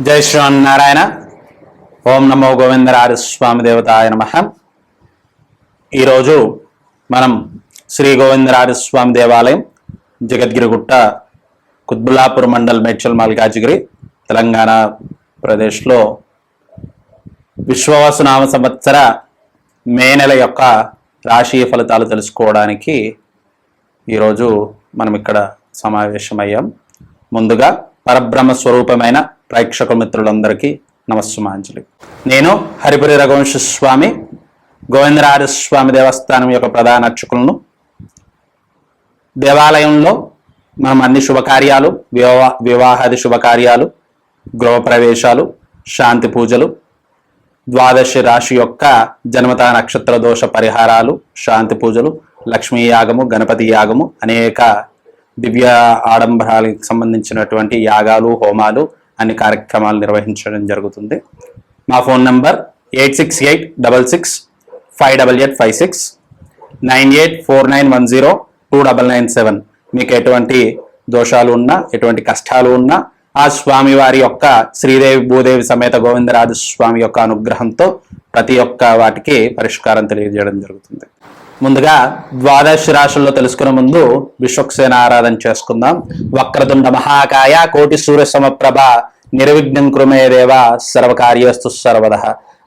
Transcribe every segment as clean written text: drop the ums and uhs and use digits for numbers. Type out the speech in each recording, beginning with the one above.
జై శ్రీమన్నారాయణ. ఓం నమో గోవిందరాజ స్వామి దేవతాయ నమః. ఈరోజు మనం శ్రీ గోవిందరాజ స్వామి దేవాలయం, జగద్గిరిగుట్ట, కుత్బుల్లాపూర్ మండల్, మేడ్చల్ మల్కాజిగిరి, తెలంగాణ ప్రదేశ్లో విశ్వవసునామ సంవత్సర మే నెల యొక్క రాశి ఫలితాలు తెలుసుకోవడానికి ఈరోజు మనం ఇక్కడ సమావేశమయ్యాం. ముందుగా పరబ్రహ్మ స్వరూపమైన ప్రేక్షక మిత్రులందరికీ నమస్సుమాంజలి. నేను హరిపురి రఘువంశ స్వామి, గోవిందరాజ స్వామి దేవస్థానం యొక్క ప్రధాన అర్చకులను. దేవాలయంలో మనం అన్ని శుభకార్యాలు, వివాహాది శుభకార్యాలు, గృహప్రవేశాలు, శాంతి పూజలు, ద్వాదశి రాశి యొక్క జన్మత నక్షత్ర దోష పరిహారాలు, శాంతి పూజలు, లక్ష్మీ యాగము, గణపతి యాగము, అనేక దివ్య ఆడంబరాలకు సంబంధించినటువంటి యాగాలు, హోమాలు, అన్ని కార్యక్రమాలు నిర్వహించడం జరుగుతుంది. మా ఫోన్ నంబర్ 8686658856, 9849102997. మీకు ఎటువంటి దోషాలు ఉన్నా, ఎటువంటి కష్టాలు ఉన్నా ఆ స్వామి వారి యొక్క శ్రీదేవి భూదేవి సమేత గోవిందరాజ స్వామి యొక్క అనుగ్రహంతో ప్రతి ఒక్క వాటికి పరిష్కారం తెలియజేయడం జరుగుతుంది. ముందుగా ద్వాదశ రాశుల్లో తెలుసుకునే ముందు విశ్వక్సేన ఆరాధన చేసుకుందాం. వక్రతుండ మహాకాయ కోటి సూర్య సమప్రభ నిర్విఘ్నం కృమే దేవ సర్వకార్యస్తు సర్వదః.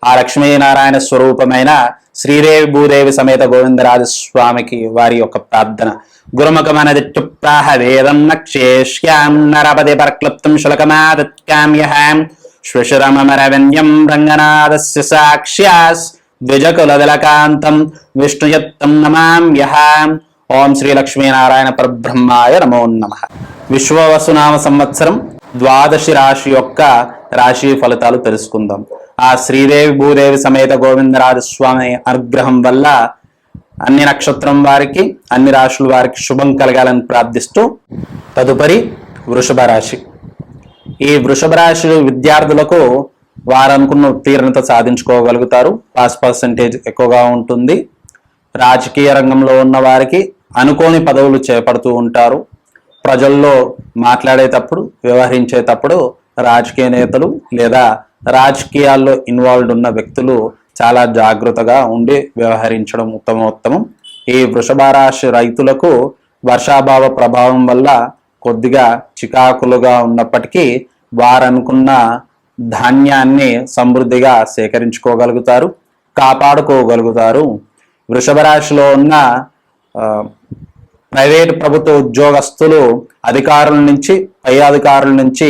ఆ లక్ష్మీనారాయణ స్వరూపమైన శ్రీదేవి భూదేవి సమేత గోవిందరాజ స్వామికి వారి యొక్క ప్రార్థన. గురుముఖమనదిత్యుప్రాహ వేదం నక్షేష్యాం నరపతి పరక్లుప్తం శులకమాదత్కామ్యహాం శ్వశురమరవన్యం రంగనాథస్య సాక్ష్యాస్ ద్విజకులదలకాంతం విష్ణుయత్తం నమామ్యహాం. ఓం శ్రీ లక్ష్మీనారాయణ పరబ్రహ్మాయ నమో నమః. విశ్వవసునామ సంవత్సరం ద్వాదశి రాశి యొక్క రాశి ఫలితాలు తెలుసుకుందాం. ఆ శ్రీదేవి భూదేవి సమేత గోవిందరాజ స్వామి అనుగ్రహం వల్ల అన్ని నక్షత్రం వారికి, అన్ని రాశుల వారికి శుభం కలగాలని ప్రార్థిస్తూ తదుపరి వృషభ రాశి. ఈ వృషభ రాశి విద్యార్థులకు వారు అనుకున్న ఉత్తీర్ణత సాధించుకోగలుగుతారు. పాస్ పర్సెంటేజ్ ఎక్కువగా ఉంటుంది. రాజకీయ రంగంలో ఉన్న వారికి అనుకోని పదవులు చేపడుతూ ఉంటారు. ప్రజల్లో మాట్లాడేటప్పుడు, వ్యవహరించేటప్పుడు రాజకీయ నేతలు లేదా రాజకీయాల్లో ఇన్వాల్వ్డ్ ఉన్న వ్యక్తులు చాలా జాగ్రత్తగా ఉండి వ్యవహరించడం ఉత్తమోత్తమం. ఈ వృషభ రాశి రైతులకు వర్షాభావ ప్రభావం వల్ల కొద్దిగా చికాకులుగా ఉన్నప్పటికీ వారనుకున్న ధాన్యాన్ని సమృద్ధిగా సేకరించుకోగలుగుతారు, కాపాడుకోగలుగుతారు. వృషభ రాశిలో ఉన్న ప్రైవేటు ప్రభుత్వ ఉద్యోగస్తులు అధికారుల నుంచి, పై అధికారుల నుంచి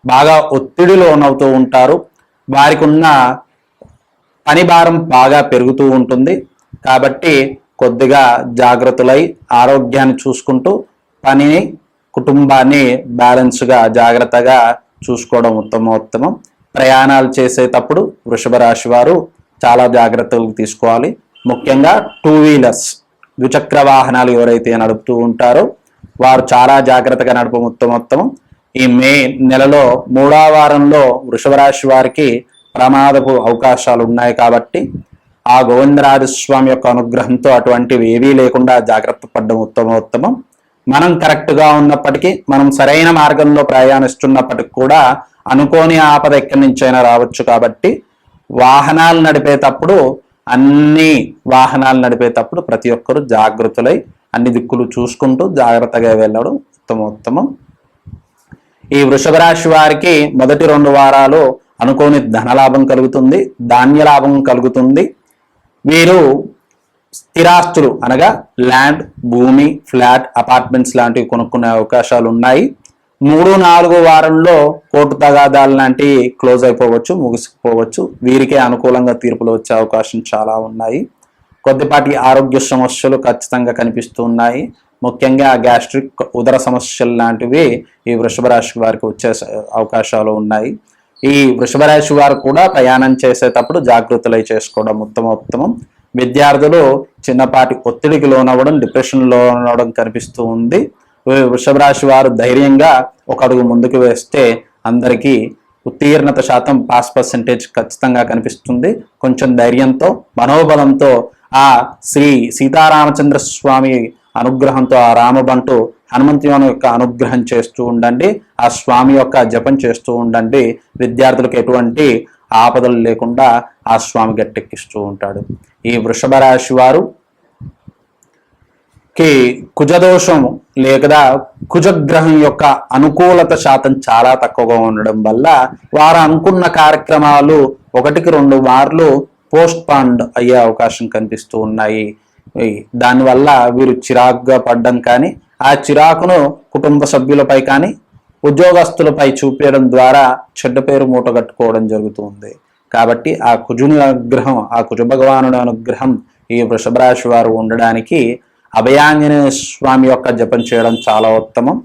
బాగా ఒత్తిడి లోనవుతూ ఉంటారు. వారికి ఉన్న పని భారం బాగా పెరుగుతూ ఉంటుంది. కాబట్టి కొద్దిగా జాగ్రత్తలై ఆరోగ్యాన్ని చూసుకుంటూ పనిని, కుటుంబాన్ని బ్యాలెన్స్గా జాగ్రత్తగా చూసుకోవడం ఉత్తమోత్తమం. ప్రయాణాలు చేసేటప్పుడు వృషభ రాశి వారు చాలా జాగ్రత్తలు తీసుకోవాలి. ముఖ్యంగా 2 వీలర్స్, ద్విచక్ర వాహనాలు ఎవరైతే నడుపుతూ ఉంటారో వారు చాలా జాగ్రత్తగా నడపడం ఉత్తమోత్తమం. ఈ మే నెలలో 3వ వారంలో వృషభ రాశి వారికి ప్రమాదపు అవకాశాలు ఉన్నాయి. కాబట్టి ఆ గోవిందరాజ స్వామి యొక్క అనుగ్రహంతో అటువంటివి ఏవీ లేకుండా జాగ్రత్త పడడం ఉత్తమోత్తమం. మనం కరెక్ట్గా ఉన్నప్పటికీ, మనం సరైన మార్గంలో ప్రయాణిస్తున్నప్పటికి కూడా అనుకోని ఆపద ఎక్కడి నుంచైనా రావచ్చు. కాబట్టి వాహనాలు నడిపేటప్పుడు ప్రతి ఒక్కరూ జాగ్రత్తలై అన్ని దిక్కులు చూసుకుంటూ జాగ్రత్తగా వెళ్ళడం ఉత్తమోత్తమం. ఈ వృషభ రాశి వారికి మొదటి 2 వారాలు అనుకోని ధనలాభం కలుగుతుంది, ధాన్య లాభం కలుగుతుంది. వీరు స్థిరాస్తులు అనగా ల్యాండ్, భూమి, ఫ్లాట్, అపార్ట్మెంట్స్ లాంటివి కొనుక్కునే అవకాశాలు ఉన్నాయి. 3-4 వారంలో కోర్టు తగాదాలు లాంటివి క్లోజ్ అయిపోవచ్చు, ముగిసిపోవచ్చు. వీరికే అనుకూలంగా తీర్పులు వచ్చే అవకాశం చాలా ఉన్నాయి. కొద్దిపాటి ఆరోగ్య సమస్యలు ఖచ్చితంగా కనిపిస్తూ ఉన్నాయి. ముఖ్యంగా గ్యాస్ట్రిక్, ఉదర సమస్యలు లాంటివి ఈ వృషభ రాశి వారికి వచ్చే అవకాశాలు ఉన్నాయి. ఈ వృషభ రాశి వారు కూడా ప్రయాణం చేసేటప్పుడు జాగ్రత్తలు చేసుకోవడం ఉత్తమోత్తమం. విద్యార్థులు చిన్నపాటి ఒత్తిడికి లోనవ్వడం, డిప్రెషన్ లోనవ్వడం కనిపిస్తూ ఉంది. వృషభ రాశి వారు ధైర్యంగా ఒక అడుగు ముందుకు వేస్తే అందరికీ ఉత్తీర్ణత శాతం, పాస్ పర్సెంటేజ్ ఖచ్చితంగా కనిపిస్తుంది. కొంచెం ధైర్యంతో, మనోబలంతో ఆ శ్రీ సీతారామచంద్ర స్వామి అనుగ్రహంతో ఆ రామబంటు హనుమంతుని యొక్క అనుగ్రహం చేస్తూ ఉండండి, ఆ స్వామి యొక్క జపం చేస్తూ ఉండండి. విద్యార్థులకు ఎటువంటి ఆపదలు లేకుండా ఆ స్వామి గట్టెక్కిస్తూ ఉంటాడు. ఈ వృషభ రాశి వారు కుజదోషం లేదా కుజగ్రహం యొక్క అనుకూలత శాతం చాలా తక్కువగా ఉండడం వల్ల వారు అనుకున్న కార్యక్రమాలు 1-2 మార్లు పోస్ట్ పాండ్ అయ్యే అవకాశం కనిపిస్తూ ఉన్నాయి. దానివల్ల వీరు చిరాకుగా పడడం కానీ, ఆ చిరాకును కుటుంబ సభ్యులపై కానీ ఉద్యోగస్తులపై చూపించడం ద్వారా చెడ్డ పేరు మూటగట్టుకోవడం జరుగుతుంది. కాబట్టి ఆ కుజుని అనుగ్రహం, ఆ కుజ భగవానుడి అనుగ్రహం ఈ వృషభ రాశి వారు ఉండడానికి అభయాంజనేయ స్వామి యొక్క జపం చేయడం చాలా ఉత్తమం.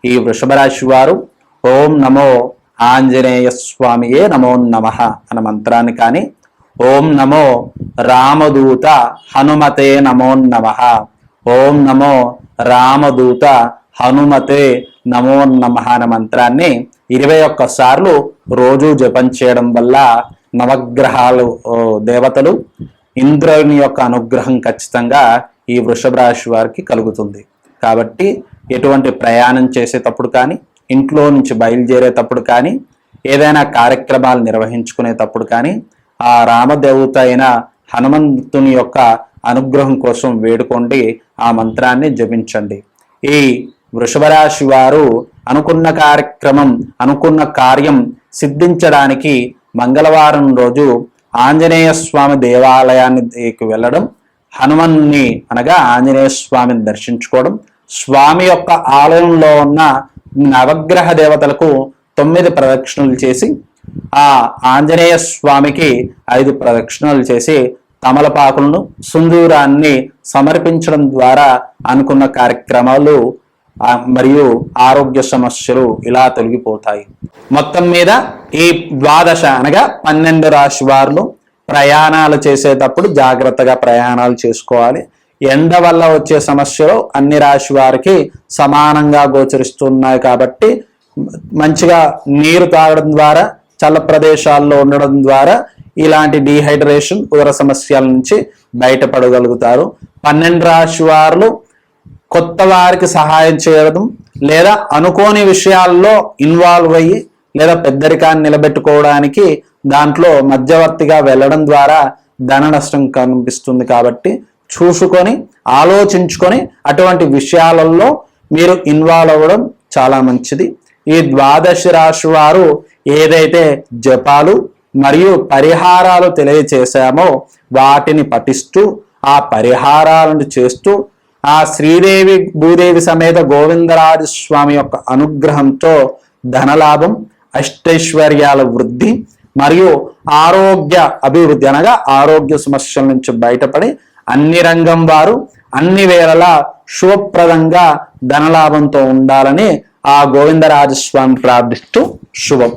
ఈ వృషభ రాశి వారు ఓం నమో ఆంజనేయ స్వామియే నమో నమః అన్న మంత్రాన్ని కానీ, ఓం నమో రామదూత హనుమతే నమో నమః, ఓం నమో రామదూత హనుమతే నమో నమః అనే మంత్రాన్ని 21 సార్లు రోజు జపం చేయడం వల్ల నవగ్రహాలు దేవతలు ఇంద్రుని యొక్క అనుగ్రహం ఖచ్చితంగా ఈ వృషభ రాశి వారికి కలుగుతుంది. కాబట్టి ఎటువంటి ప్రయాణం చేసేటప్పుడు కానీ, ఇంట్లో నుంచి బయలుదేరేటప్పుడు కానీ, ఏదైనా కార్యక్రమాలు నిర్వహించుకునేటప్పుడు కానీ ఆ రామదేవత అయిన హనుమంతుని యొక్క అనుగ్రహం కోసం వేడుకోండి, ఆ మంత్రాన్ని జపించండి. ఈ వృషభ రాశి వారు అనుకున్న కార్యక్రమం, అనుకున్న కార్యం సిద్ధించడానికి మంగళవారం రోజు ఆంజనేయ స్వామి దేవాలయానికి వెళ్ళడం, హనుమన్ని అనగా ఆంజనేయ స్వామిని దర్శించుకోవడం, స్వామి యొక్క ఆలయంలో ఉన్న నవగ్రహ దేవతలకు 9 ప్రదక్షిణలు చేసి, ఆ ఆంజనేయ స్వామికి 5 ప్రదక్షిణలు చేసి తమలపాకులను సింధూరాన్ని సమర్పించడం ద్వారా అనుకున్న కార్యక్రమాలు మరియు ఆరోగ్య సమస్యలు ఇలా తొలగిపోతాయి. మొత్తం మీద ఈ 12 అనగా 12 రాశి వారు ప్రయాణాలు చేసేటప్పుడు జాగ్రత్తగా ప్రయాణాలు చేసుకోవాలి. ఎండ వల్ల వచ్చే సమస్యలు అన్ని రాశి వారికి సమానంగా గోచరిస్తున్నాయి కాబట్టి మంచిగా నీరు తాగడం ద్వారా, చల్ల ప్రదేశాల్లో ఉండడం ద్వారా ఇలాంటి డీహైడ్రేషన్, ఉదర సమస్యల నుంచి బయటపడగలుగుతారు. 12 రాశి వారు కొత్త వారికి సహాయం చేయడం లేదా అనుకోని విషయాల్లో ఇన్వాల్వ్ అయ్యి లేదా పెద్దరికాన్ని నిలబెట్టుకోవడానికి దాంట్లో మధ్యవర్తిగా వెళ్ళడం ద్వారా ధన నష్టం కనిపిస్తుంది. కాబట్టి చూసుకొని ఆలోచించుకొని అటువంటి విషయాలలో మీరు ఇన్వాల్వ్ అవ్వడం చాలా మంచిది. ఈ 12 రాశి వారు ఏదైతే జపాలు మరియు పరిహారాలు తెలియచేశామో వాటిని పఠిస్తూ, ఆ పరిహారాలను చేస్తూ, ఆ శ్రీదేవి భూదేవి సమేత గోవిందరాజస్వామి యొక్క అనుగ్రహంతో ధనలాభం, అష్టైశ్వర్యాల వృద్ధి మరియు ఆరోగ్య అభివృద్ధి అనగా ఆరోగ్య సమస్యల నుంచి బయటపడి అన్ని రంగం వారు అన్ని వేళలా శుభప్రదంగా ధనలాభంతో ఉండాలని ఆ గోవిందరాజస్వామి ప్రార్థిస్తూ శుభం.